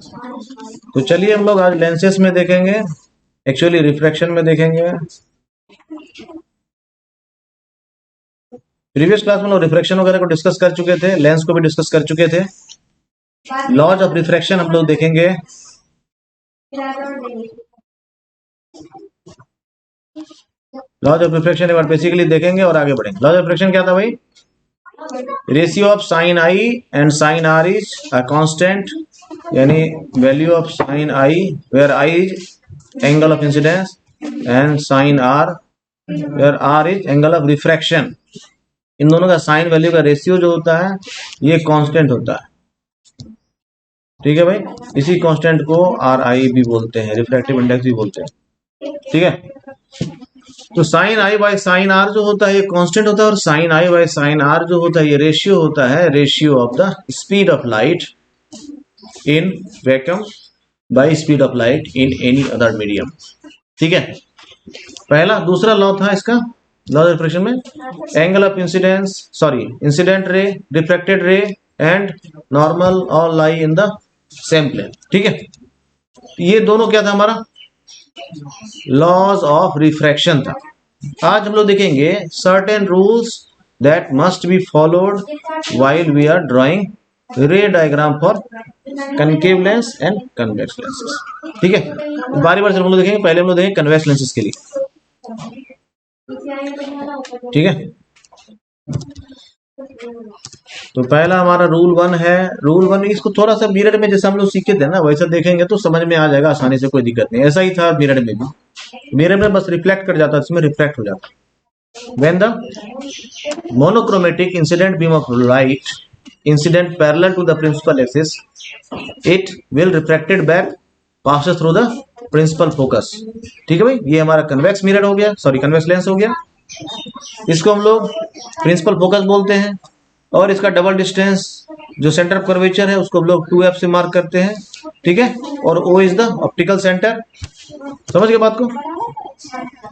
तो चलिए हम लोग आज लेंसेस में देखेंगे, एक्चुअली रिफ्रैक्शन में देखेंगे। प्रीवियस क्लास में लोग रिफ्रैक्शन वगैरह को डिस्कस कर चुके थे, लेंस को भी डिस्कस कर चुके थे। लॉज ऑफ रिफ्रैक्शन हम लोग देखेंगे। लॉज ऑफ रिफ्रैक्शन एक बार बेसिकली देखेंगे और आगे बढ़ेंगे। लॉज ऑफ रिफ्रैक्शन क्या था भाई? Ratio of sine I and sine R is a constant, यानी value of sine I where I is angle of incidence and sine R where R is angle of refraction. इन दोनों का sine value का ratio जो होता है ये constant होता है। ठीक है भाई, इसी कांस्टेंट को आर आई भी बोलते हैं, रिफ्रैक्टिव इंडेक्स भी बोलते हैं। ठीक है, तो sine i by sine r जो होता है ये कांस्टेंट होता है, और sine i by sine r जो होता है ये रेशियो होता है, ratio of the speed of light in vacuum by speed of light in any other medium. ठीक है, पहला दूसरा लॉ था इसका, लॉ ऑफ रिफ्रैक्शन में angle of incidence, sorry incident ray, refracted ray and normal all lie in the same plane. ठीक है, ये दोनों क्या था हमारा? लॉज ऑफ रिफ्रैक्शन था। आज हम लोग देखेंगे certain rules that must be followed while we are drawing ray diagram for concave lens and convex lenses. ठीक है, बारी बारी से हम लोग देखेंगे। पहले हम लोग देखेंगे कन्वेक्स लेंसेस के लिए। ठीक है, तो पहला हमारा रूल 1 है। रूल 1 इसको थोड़ा सा मिरर में जैसे हम लोग सीखे थे ना वैसा देखेंगे तो समझ में आ जाएगा आसानी से, कोई दिक्कत नहीं। ऐसा ही था मिरर में भी, मिरर में बस रिफ्लेक्ट कर जाता, इसमें रिफ्लेक्ट हो जाता। When the monochromatic incident beam of light incident parallel to the principal axis, it will refracted back passes through the principal focus। ठीक है भाई, ये हमारा कन्वेक्स मिरर हो गया, सॉरी कन्वेक्स लेंस हो गया। इसको हम लोग प्रिंसिपल फोकस बोलते हैं, और इसका डबल डिस्टेंस जो सेंटर ऑफ कर्वेचर है उसको हम लोग 2f से मार्क करते हैं। ठीक है, और O is the optical centre. समझ गए बात को?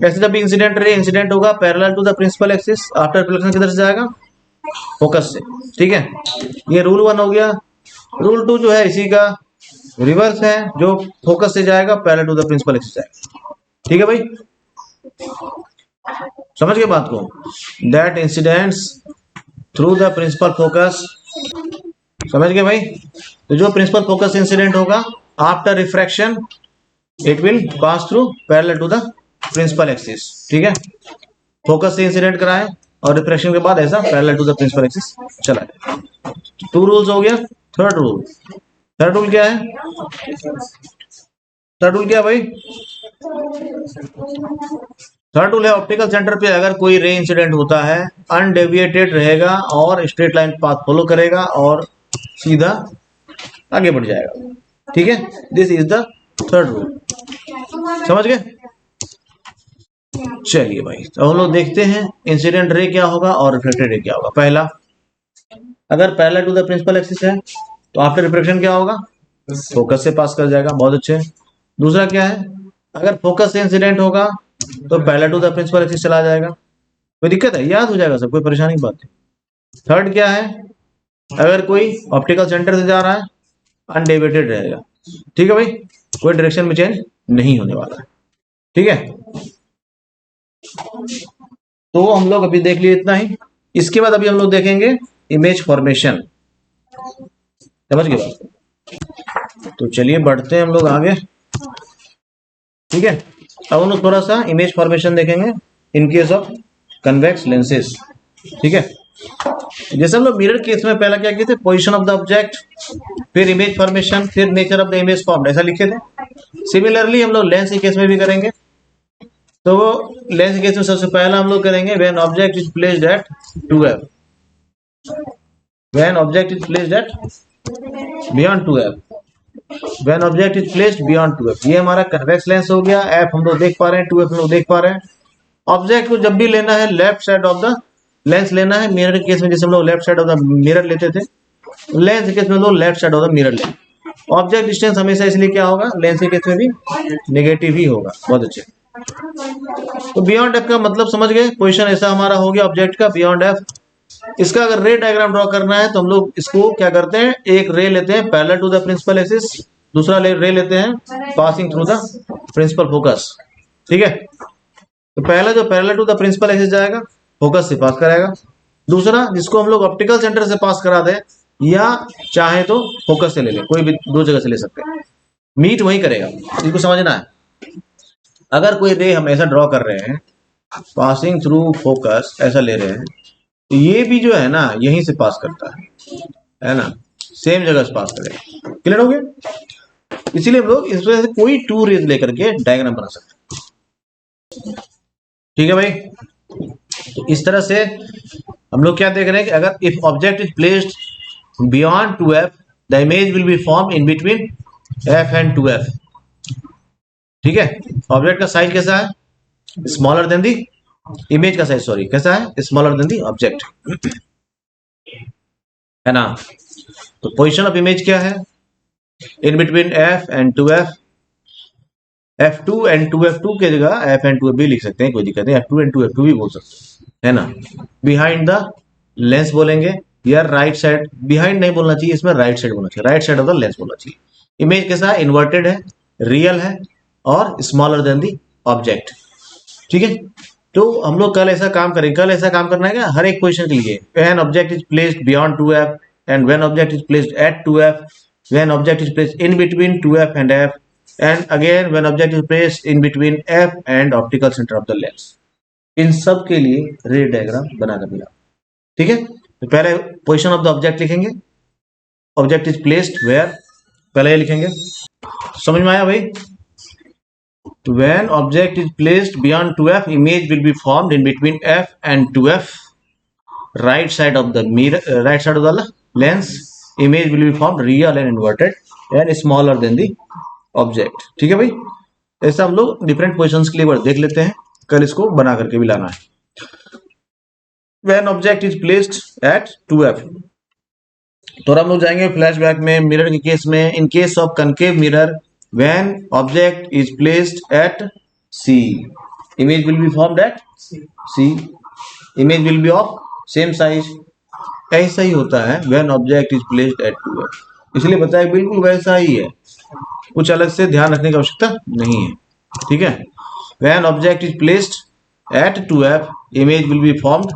ऐसे जब भी इंसिडेंट रे इंसिडेंट होगा parallel to the principal axis, after reflection किधर से जाएगा? फोकस से। ठीक है, ये रूल 1 हो गया। रूल 2 जो है इसी का रिवर्स है, जो फोकस से जाएगा parallel to the principal axis जाएगा। ठीक है भाई, समझ गए बात को? That incidents through the principal focus, समझ गए भाई? तो जो प्रिंसिपल फोकस इंसिडेंट होगा after refraction it will pass through parallel to the principal axis. ठीक है, फोकस से इंसिडेंट कराए और रिफ्रैक्शन के बाद ऐसा parallel to the principal axis चला जाए। 2 रूल्स हो गया। थर्ड रूल क्या है? थर्ड रूल क्या भाई? थर्ड रूल है ऑप्टिकल सेंटर पे अगर कोई रे इंसिडेंट होता है अनडेविएटेड रहेगा और स्ट्रेट लाइन पाथ फॉलो करेगा और सीधा आगे बढ़ जाएगा। ठीक है, this is the third rule. समझ गए? चलिए भाई, तो हम लोग देखते हैं इंसिडेंट रे क्या होगा और रिफ्लेक्टेड रे क्या होगा। पहला, अगर parallel to the principal axis है तो आफ्टर रिफ्रैक्शन क्या होगा? फोकस से पास कर जाएगा। बहुत अच्छे। दूसरा क्या है? अगर फोकस से इंसिडेंट होगा तो parallel to the principal axis चला जाएगा। कोई दिक्कत है? याद हो जाएगा सब, कोई परेशानी की बात नहीं। थर्ड क्या है? अगर कोई ऑप्टिकल सेंटर से जा रहा है अनडेविएटेड रहेगा। ठीक है भाई, कोई डायरेक्शन में चेंज नहीं होने वाला है। ठीक है, तो हम लोग अभी देख लिए इतना ही। इसके बाद अभी हम लोग देखेंगे इमेज फॉर्मेशन। समझ गए बात? तो चलिए बढ़ते हैं हम लोग आगे। ठीक है, अब हम लोग थोड़ा सा इमेज फॉर्मेशन देखेंगे in case of convex lenses. ठीक है, जैसे हम लोग मिरर केस में पहला क्या किए थे? पोजीशन ऑफ द ऑब्जेक्ट, फिर इमेज फॉर्मेशन, फिर nature of the image formed, ऐसा लिखे थे। सिमिलरली हम लोग लेंस के केस में भी करेंगे। तो वो लेंस के केस में सबसे पहला हम लोग करेंगे when object is placed at 2f, when object is placed at beyond 2f, when object is placed beyond 2f। ये हमारा कन्वेक्स लेंस हो गया। f हम लोग देख पा रहे हैं, 2f हम लोग देख पा रहे हैं। ऑब्जेक्ट को जब भी लेना है left side of the lens लेना है। मिरर के केस में जैसे हम लोग left side of the mirror लेते थे, लेंस के केस में हम लोग left side of the mirror लेंगे। ऑब्जेक्ट डिस्टेंस हमेशा इसलिए क्या होगा? लेंस के केस में भी नेगेटिव ही होगा। बहुत अच्छे। तो बियॉन्ड एफ का मतलब समझ गए? पोजीशन ऐसा हमारा हो गया ऑब्जेक्ट का बियॉन्ड एफ। इसका अगर रे डायग्राम ड्रॉ करना है तो हम लोग इसको क्या करते हैं? एक रे लेते हैं parallel to the principal axis, दूसरा रे लेते हैं passing through the principal focus. ठीक है, तो पहला जो parallel to the principal axis जाएगा फोकस से पास कराएगा। दूसरा जिसको हम लोग ऑप्टिकल सेंटर से पास करा दें या चाहे तो फोकस से ले लें, कोई भी दो जगह से ले सकते हैं, मीट वही करेगा। इसको समझना है, अगर कोई रे हम ऐसा ड्रॉ कर रहे हैं पासिंग थ्रू फोकस ऐसा ले रहे हैं, तो ये भी जो है ना यहीं से पास करता है ना, सेम जगह से पास करेगा। क्लियर हो गया? इसीलिए हम लोग इस वजह से कोई टू रेज लेकर के डायग्राम बना सकते हैं। ठीक है भाई, तो इस तरह से हम लोग क्या देख रहे हैं कि अगर if object is placed beyond 2f the image will B form in between f and 2f। ठीक है, ऑब्जेक्ट का साइज कैसा है? स्मॉलर देन दी इमेज का साइज, सॉरी कैसा है? स्मॉलर देन दी ऑब्जेक्ट, है ना। तो पोजीशन ऑफ इमेज क्या है? In between f and 2f, f2 and 2f2 के जगह f एंड 2f भी लिख सकते हैं, कोई दिक्कत नहीं, f2 एंड 2f2 भी बोल सकते हैं, है ना। बिहाइंड द लेंस बोलेंगे या राइट साइड, बिहाइंड नहीं बोलना चाहिए, इसमें राइट साइड बोलना चाहिए, right side of the lens बोलना चाहिए। इमेज कैसा है? इन्वर्टेड है, रियल है और स्मॉलर देन दी ऑब्जेक्ट। ठीक है, तो हम लोग कल ऐसा काम करेंगे, कल ऐसा काम करना है क्या हर एक क्वेश्चन के लिए। When object is placed beyond 2f and when object is placed at 2f, when object is placed in between 2f and f, and again when object is placed in between f and optical center of the lens। इन सब के लिए रे diagram बना कर दिया। ठीक है, तो पहले पोजीशन ऑफ द ऑब्जेक्ट लिखेंगे, ऑब्जेक्ट इज प्लेस्ड वेयर, पहले ये लिखेंगे। समझ में आया भाई? when object is placed beyond 2f image will be formed in between f and 2f, right side of the mirror, right side of the lens, image will be formed real and inverted and smaller than the object. ठीक है भाई, ऐसा हम लोग different positions के लिए देख लेते हैं, कल इसको बना करके भी लाना है। When object is placed at 2f, तो हम लोग जाएंगे फ्लैशबैक में, मिरर के केस में। In case of concave mirror, when object is placed at c, image will be formed at c, image will B of same size. ऐसा ही होता है when object is placed at 2f, इसलिए बताया बिल्कुल वैसा ही है, कुछ अलग से ध्यान रखने की आवश्यकता नहीं है। ठीक है, when object is placed at 2f image will be formed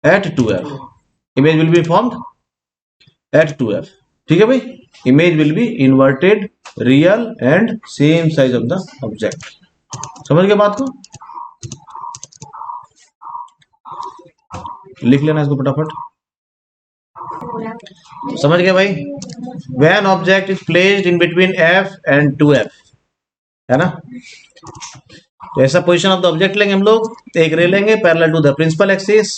at 2f, image will be formed at 2f। ठीक है भाई, image will B inverted, real and same size of the object. समझ गए बात को? लिख लेना इसको फटाफट। समझ गए भाई? When object is placed in between f and 2f, है ना। तो ऐसा पोजीशन ऑफ द ऑब्जेक्ट लेंगे हम लोग, एक रे लेंगे parallel to the principal axis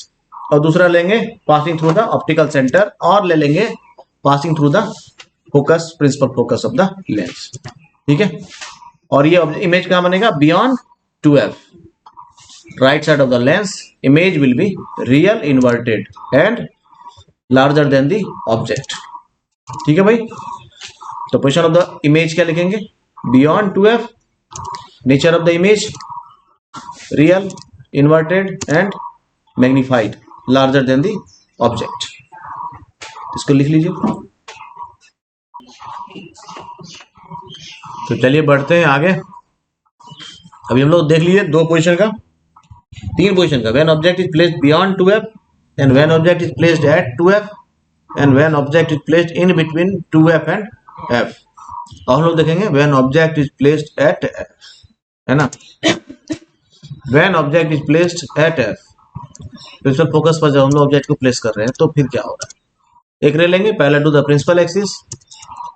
और दूसरा लेंगे passing through the optical centre और ले लेंगे passing through the focus, principal focus of the lens. ठीक है, और ये इमेज कहां बनेगा? Beyond 2f, right side of the lens, image will be real, inverted and larger than the object. ठीक है भाई, तो पोजीशन ऑफ द इमेज क्या लिखेंगे? Beyond 2f, nature of the image real, inverted and magnified, larger than the object. इसको लिख लीजिए। तो चलिए बढ़ते हैं आगे। अभी हम लोग देख लीजिए दो पोजीशन का, तीन पोजीशन का। When object is placed beyond 2f and when object is placed at 2f and when object is placed in between 2f and f। और हम लोग देखेंगे when object is placed at f, है ना। when object is placed at f, principal focus पर जब हम लोग ऑब्जेक्ट को प्लेस कर रहे हैं तो फिर क्या हो रहा है? एक रे लेंगे parallel to the principal axis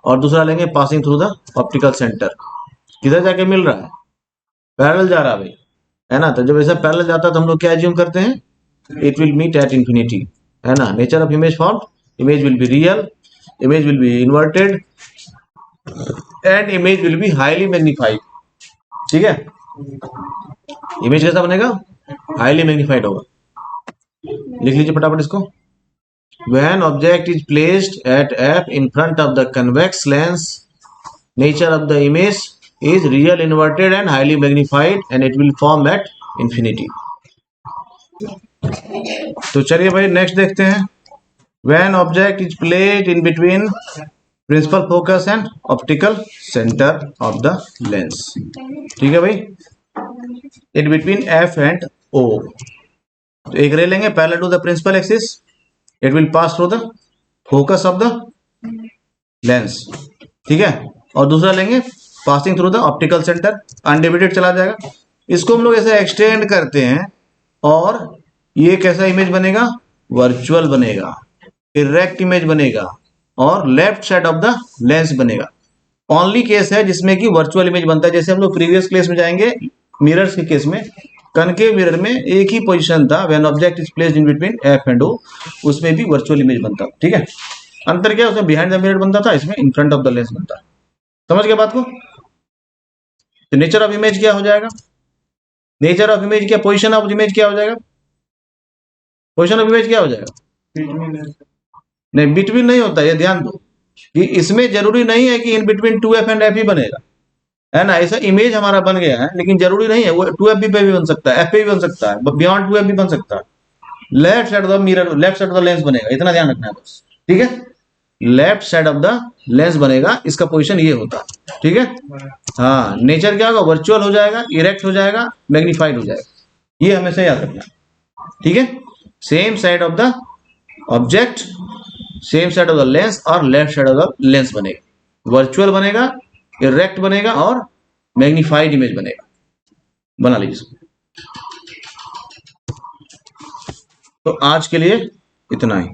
और दूसरा लेंगे passing through the optical centre. किधर जाके मिल रहा है? पैरेलल जा रहा है भाई, है ना। तो जब ऐसा पैरेलल जाता है तो हम लोग क्या एज्यूम करते हैं? It will meet at infinity, है ना। Nature of image formed, image will be real, image will be inverted and image will be highly magnified। ठीक है, इमेज कैसा बनेगा? हाईली मैग्निफाइड होगा। लिख लीजिए फटाफट इसको। When object is placed at f in front of the convex lens, nature of the image is real, inverted and highly magnified and it will form at infinity। तो चलिए भाई नेक्स्ट देखते हैं। When object is placed in between principal focus and optical centre of the lens. ठीक है भाई, in between F and O. तो एक रे लेंगे parallel to the principal axis, it will pass through the focus of the lens. ठीक है, और दूसरा लेंगे passing through the optical centre, undivided चला जाएगा। इसको हम लोग ऐसे एक्सटेंड करते हैं और ये कैसा इमेज बनेगा, वर्चुअल बनेगा, इरेक्ट इमेज बनेगा और left side of the lens बनेगा। ओनली केस है जिसमें कि वर्चुअल इमेज बनता है। जैसे हम लोग प्रीवियस क्लास में जाएंगे, मिरर्स के केस में कनकेव मिरर में एक ही पोजीशन था, when object is placed in between F and O, उसमें भी वर्चुअल इमेज बनता। ठीक है, अंतर क्या है, उसमें बिहाइंड द मिरर बनता था, इसमें in front of the lens बनता है। समझ गए बात को? तो नेचर ऑफ इमेज क्या हो जाएगा, नेचर ऑफ इमेज क्या, पोजीशन ऑफ इमेज क्या हो जाएगा, पोजीशन ऑफ इमेज क्या हो जाएगा, नहीं बिटवीन नहीं होता, ये ध्यान दो कि इसमें जरूरी नहीं है कि in between 2f and f ही बनेगा, है ना। ऐसा इमेज हमारा बन गया है, लेकिन जरूरी नहीं है वो 2f पे भी बन सकता है, f पे भी बन सकता है, बियॉन्ड 2f भी बन सकता है। Left side of the mirror, left side of the lens बनेगा, इतना ध्यान रखना है बस। ठीक है, left side of the lens बनेगा, इसका पोजीशन ये होता है। ठीक है, हाँ, नेचर क्या होगा, वर्चुअल हो जाएगा, इरेक्ट हो जाएगा, मैग्नीफाइड हो जाएगा, ये हमेशा याद रखना। ठीक है, same side of the object, same side of the lens और left side of the lens बनेगा, वर्चुअल बनेगा, इरेक्ट बनेगा और मैग्नीफाइड इमेज बनेगा। बना लीजिए इसको। तो आज के लिए इतना ही।